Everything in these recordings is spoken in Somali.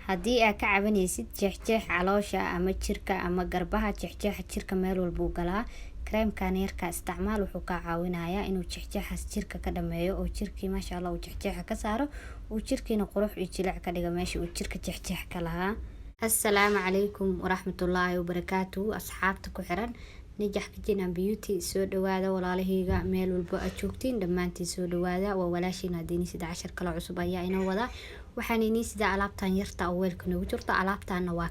haddii aad ka cabanaysid jeexjeex caloosha ama jirka ama garbaha, jeexjeexa jirka meel walbuu galaa, kareemkan yarka isticmaal wuxuu kaa caawinayaa inuu jeexjeexaas jirka ka dhameeyo oo jirkii maasha Allah uu jeexjeexa ka saaro, uu jirkiina qurux iyo jilic ka dhigo meesha uu jirka jeexjeex ka lahaa. Assalaamu calaykum waraxmatullaahi wabarakaatuh. asxaabta ku xiran Najax Kitchen and Beauty, soo dhawaada walaalahayga meel walba aad joogtiin, dhammaantiin soo dhawaada. waa walaashiina Diini 10 kala cusub ayaa inoo wada. waxaan inii sida alaabtan yarta oo weelka noogu jirto. alaabtaana waa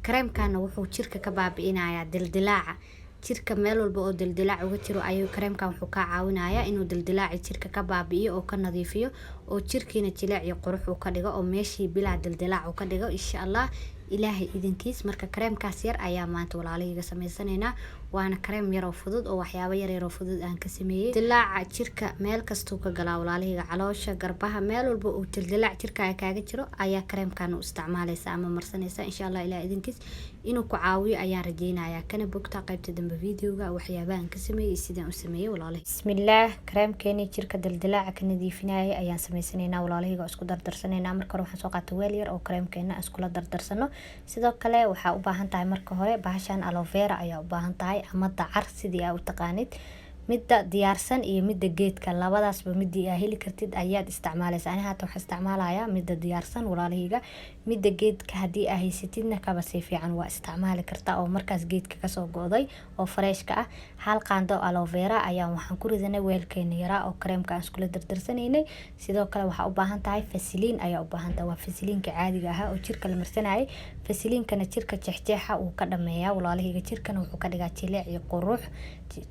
kareemkana wuxuu jirka ka baabi'inayaa dildilaaca jirka, meel walba oo dildilaac uga jiro ayuu kareemkan wuxuu ka caawinayaa inuu dildilaaci jirka ka baabi'iyo oo ka nadiifiyo oo jirkiina jilic iyo qurux uu ka dhigo oo meeshii bilaa dildilaac uu ka dhigo insha Allah ilaahay idinkiis. marka kareemkaas yar ayaa maanta walaalahayga sameysanaynaa. waana kareem yar oo fudud oo waxyaabo yar oo fudud aan ka sameeyay. dilaaca jirka meel kastuu ka galaa walaalahayga, caloosha, garbaha, meel walba uu dildilaac jirka kaaga jiro ayaa kareemkan u isticmaalaysa ama marsanaysa insha Allah ilaahay idinkiis inuu ku caawiyo ayaan rajeynayaa. kana bogta qaybta dambe videoga waxyaabaha aan ka sameeyay sidaan u sameeyay walaalahay. bismillaah, kareemkeeni jirka dildilaaca ka nadiifinayay ayaan sameysanaynaa walaalahayga. isku dardarsanaynaa. marka hore waxaan soo qaatay weel yar oo kareemkeena isku la dardarsano. sidoo kale waxaa u baahan tahay marka hore bahashan aloe vera ayaa u baahan tahay ama dacar sidii aad u taqaanid, midda diyaarsan iyo midda geedka, labadaasba midii aad heli kartid ayaad isticmaalaysaa. ani haatan waxaan isticmaalayaa midda diyaarsan walaalahayga. midda geedka haddii aad haysatidna kaba si fiican waa isticmaali kartaa oo markaas geedka kasoo go'day oo freeshka ah. hal qaando aloe vera ayaa waxaan ku ridanay weelkeena yaraa oo kareemka aan iskula dardarsanaynay. sidoo kale waxaa u baahan tahay fasiliin ayaa u baahan tahay, waa fasiliinka caadiga ah oo jirka la marsanayay. fasiliinkana jirka jeexjeexa uu ka dhameeyaa walaalahayga, jirkana wuxuu ka dhigaa jilic iyo qurux.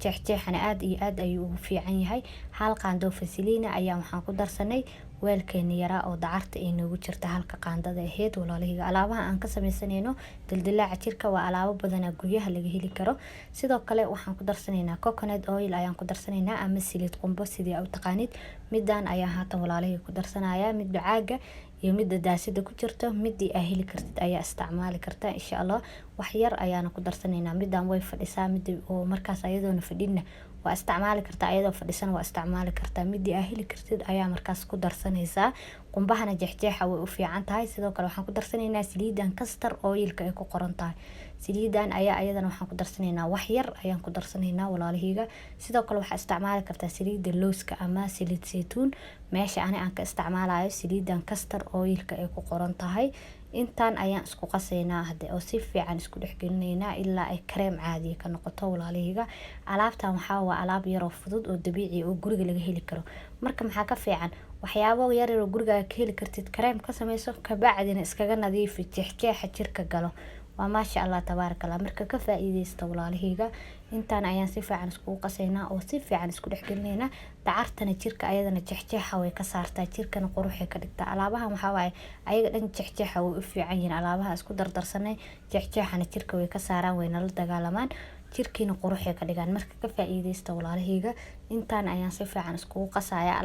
jeexjeexana aad iyo aad ayuu ugu fiican yahay. hal qaando fasiliina ayaa waxaan ku darsanay weelkeena yaraa oo dacarta ay noogu jirta halka qaandada ahayd walaalahayga. alaabaha aan ka sameysanayno dildilaaca jirka waa alaabo badan guryaha laga heli karo. sidoo kale waxaan ku darsanaynaa coconut oil ayaan ku darsanaynaa ama saliid qumbo sidii aad u taqaanid. midaan ayaan haatan walaalahayga ku darsanayaa, midda caaga iyo midda daasada ku jirto. midii aad heli kartid ayaa isticmaali kartaa insha Allah. wax yar ayaana ku darsanaynaa. midaan way fadhisaa, midii oo markaas ayadoona fadhina waa isticmaali kartaa, ayadoo fadhisan waa isticmaali kartaa. midii aad heli kartid ayaa markaas ku darsanaysaa. qumbahana jeexjeexa way u fiican tahay. sidoo kale waxaan ku darsanaynaa saliidan castor oilka ay ku qoran tahay. saliidan ayaa ayadana waxaan ku darsanaynaa wax yar ayaan ku darsanaynaa walaalahayga. sidoo kale waxaa isticmaali kartaa saliida looska ama saliid saytuun. meesha ani aan ka isticmaalayo saliidan castor oilka ay ku qoran tahay. intaan ayaan isku qasaynaa hadda oo si fiican isku dhexgelinaynaa ilaa ay kareem caadi ka noqoto walaalahayga. alaabtan waxaa waa alaab yar oo fudud oo dabiici oo guriga laga heli karo. marka maxaa ka fiican waxyaabo yar oo guriga ka heli kartid kareem ka sameyso, ka bacdina iskaga nadiifi jeexjeexa jirka galo. waa maasha Allah tabaarakallah. marka ka faa'iideysta walaalahayga. intaan ayaan si fiican isku qasaynaa oo si fiican isku dhexgelinaynaa. dacartana jirka ayadana jeexjeexa way ka saartaa, jirkana quruxay ka dhigtaa. alaabahan waxaa waaye ayaga dhan jeexjeexa way u fiican yihiin. alaabaha isku dardarsanay jeexjeexana jirka way ka saaraan, wayna la dagaalamaan, jirkiina quruxay ka dhigaan. marka ka faa'iideysta walaalahayga. intaan ayaan si fiican isku qasayaa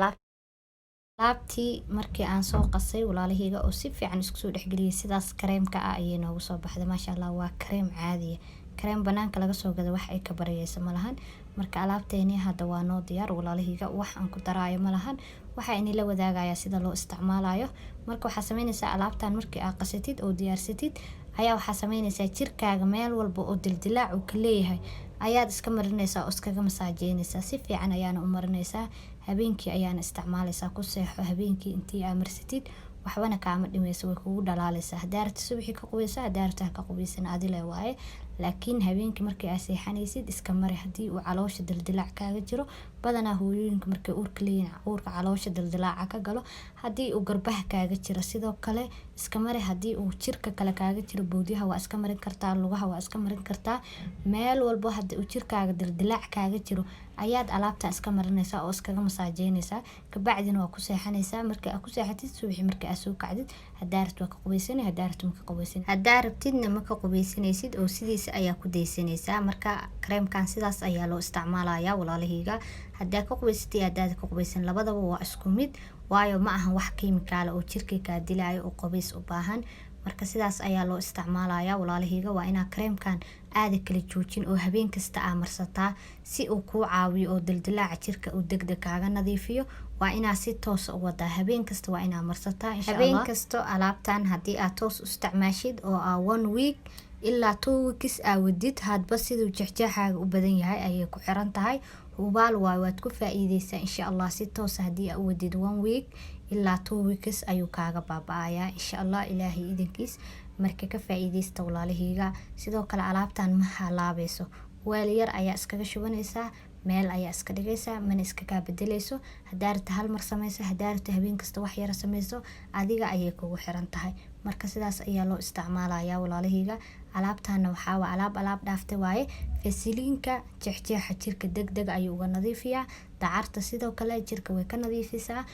alaabtii markii aan soo qasay walaalahayga oo si fiican isku soo dhexgeliyay sidaas kareemka ah ayay noogu soo baxday. maasha Allah waa kareem caadi ah, kareem banaanka laga soo gado wax ay ka barayaysa malahan. marka alaabteeni hadda waa noo diyaar walaalahayga, wax aan ku daraayo malahan. waxa inay la wadaagayaa sida loo isticmaalayo. marka waxaa sameynaysaa alaabtan markii aad qasatid oo diyaarsatid ayaa waxaa sameynaysaa jirkaaga meel walba oo dildilaac uu ka leeyahay ayaad iska marinaysaa oo iskaga masaajeynaysaa. si fiican ayaana u marinaysaa. habeenkii ayaana isticmaalaysaa. ku seexo habeenkii intii aad marsatid waxbana kaama dhimayso, way kugu dhalaalaysaa. hadaarta subaxii ka qubeysa, hadaarta ka qubeysan adile waaye. laakiin habeenkii markii aad seexanaysid iska mari hadii uu caloosha dildilaac kaaga jiro. badanaa hooyooyinka markay uurka leeyihiin uurka caloosha dildilaaca ka galo. hadii uu garbaha kaaga jiro sidoo kale iska mari. hadii uu jirka kale kaaga jiro boodyaha waa iska marin kartaa, lugaha waa iska marin kartaa. meel walbo hadii uu jirkaaga dildilaac kaaga jiro ayaad alaabta iska marinaysaa oo iskaga masaajeynaysaa. ka bacdina waa ku seexanaysaa. markii aad ku seexatid subaxii markii aad soo kacdid hadaarta waa ka qubeysanay, hadaarta ma ka qubeysan. hadaa rabtidna ma ka qubeysanaysid oo sidiisa ayaa ku deysanaysaa. marka kareemkan sidaas ayaa loo isticmaalayaa walaalahayga. hadaa ka qubeysatid hadaa ka qubeysan labadaba waa isku mid, waayo ma ahan wax kiimikaal oo jirka ka dilaayo oo qubeys u baahan. marka sidaas ayaa loo isticmaalayaa walaalahayga. waa inaa kareemkan aada kala joojin oo habeen kasta aa marsataa si uu kuu caawiyo oo dildilaaca jirka uu degdeg kaaga nadiifiyo. waa inaa si toos u wadaa habeen kasta, waa inaa marsataa insha Allah. habeen kasto alaabtan haddii aad toos u isticmaashid oo aa 1 week ilaa 2 weeks aa wadid, hadba siduu jeexjeexaaga u badan yahay ayay ku xiran tahay. hubaal waay, waad ku faa'iideysaa insha Allah. si toos haddii aa u wadid 1 week ilaa 2 weeks ayuu kaaga baaba'ayaa insha Allah, ilaahay idinkiis. marka ka faa'iideysta walaalahayga. sidoo kale alaabtan ma halaabayso, weel yar ayaa iskaga shubanaysaa, meel ayaa iska dhigaysaa, mana iska kaa bedeleyso. hadaa rabto hal mar sameyso, hadaa rabto habeen kasta wax yar sameyso, adiga ayay kugu xiran tahay. marka sidaas ayaa loo isticmaalayaa walaalahayga. alaabtana waxaa waa alaab dhaaftay waaye. fasiliinka jeexjeexa jirka degdeg ayuu uga nadiifiyaa. dacarta sidoo kale jirka way ka nadiifisaa.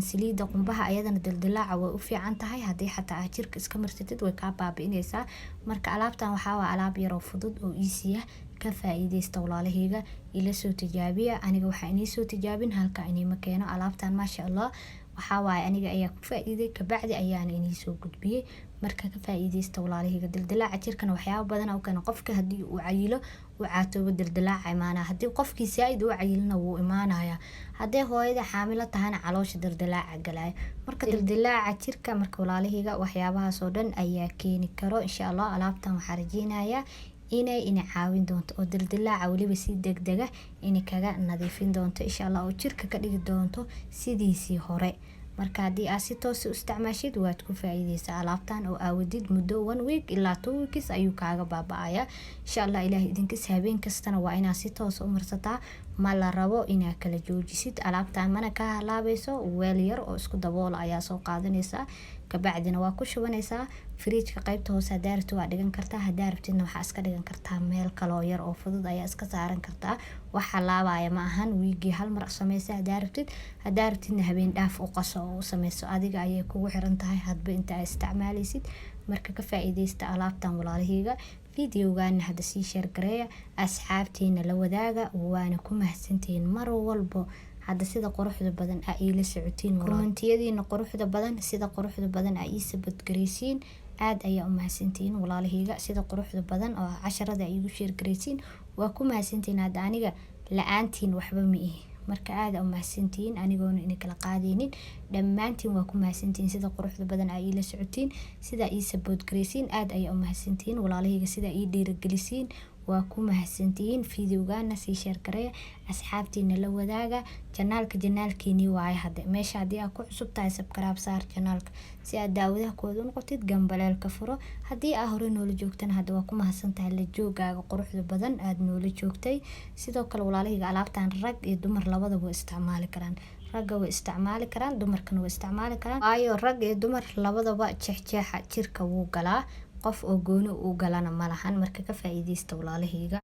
saliida qumbaha ayadana dildilaaca way u fiican tahay, haddii xataa aad jirka iska marsatid way kaa baabi'inaysaa. marka alaabtan waxaa waa alaab yaroo fudud oo easy ah. ka faa'iideysta walaalahayga, ila soo tijaabiya. aniga waxaa inii soo tijaabin halka inima keeno alaabtan maasha Allah. waxaa waaye aniga ayaa ku faa'iiday, kabacdi ayaana inii soo gudbiyey. marka ka faa'iideysta walaalahayga. dildilaaca jirkana waxyaabo badan oo keena. qofka haddii uu cayilo uu caatoobo dildilaaca imaanaya, haddii qofkii saaid uu cayilina wuu imaanaya. haddii hooyada xaamilo tahana caloosha dildilaaca galaya. marka dildilaaca jirka marka walaalahayga waxyaabahaas oo dhan ayaa keeni karo insha Allah. alaabtan waxaa rajeynayaa inay ina caawin doonto oo dildilaaca waliba si degdega inay kaga nadiifin doonto insha Allah, oo jirka ka dhigi doonto sidiisii hore. marka haddii aad si toos u isticmaashid waad ku faa'iideysaa alaabtan oo aawadid muddo 1 week ilaa 2 weeks ayuu kaaga baaba'ayaa insha Allah. ilaahay idinkiis habeen kastana waa inaa si toos u marsataa, ma la rabo inaa kala joojisid. alaabtan mana ka halaabayso. weel yar oo isku daboola ayaa soo qaadanaysaa, kabacdina waa ku shubanaysaa fridge-ka qaybta hoose. hadaa rabtid waa dhigan kartaa, hadaa rabtidna waxaa iska dhigan kartaa meel kaloo yar oo fudud ayaa iska saaran kartaa. wax halaabaya ma ahan, wiigii hal mar sameysa hadaa rabtidna habeen dhaaf u qaso oo u sameyso, adiga ayay kugu xiran tahay hadba inta aad isticmaalaysid. marka ka faa'iideysta alaabtan walaalahayga. videogaana hadda sii share gareeya, asxaabtiina la wadaaga, waana ku mahadsantihiin mar walbo hadda sida quruxda badan aa ila socotiin. kommentiyadiina quruxda badan, sida quruxda badan aa ii sabadgareysiin, aad ayaa u mahadsantihiin walaalahayga. sida quruxda badan oo casharada iigu share gareysiin waa ku mahadsantihiin. hadda aniga la-aantiin waxba ma ihi, marka aad u mahadsantihiin anigoona ina kala qaadeynin. dhammaantiin waa ku mahadsantihiin sida quruxda badan aa ila socotiin, sida ii support gareysiin. aad ayaa u mahadsantihiin walaalahayga, sida ii dhiirigelisiin waa ku mahadsantihiin. videogaana sii share gareeya, asxaabtiina la wadaaga. janaalkeeni waaye hadda meesha haddii aad ku cusub tahay subscribe saar janaalka si aad daawadaha kooda u noqotid, gambaleelka furo. haddii aa hore noola joogtana hadda waa ku mahadsantahay la joogaaga quruxda badan aad noola joogtay. sidoo kale walaalahayga alaabtan rag iyo dumar labadaba way isticmaali karaan. ragga way isticmaali karaan, dumarkana way isticmaali karaan, waayo rag iyo dumar labadaba jeexjeexa jirka wuu galaa. qof oo gooni u galana malahan. marka ka faa'iideysta walaalahayga.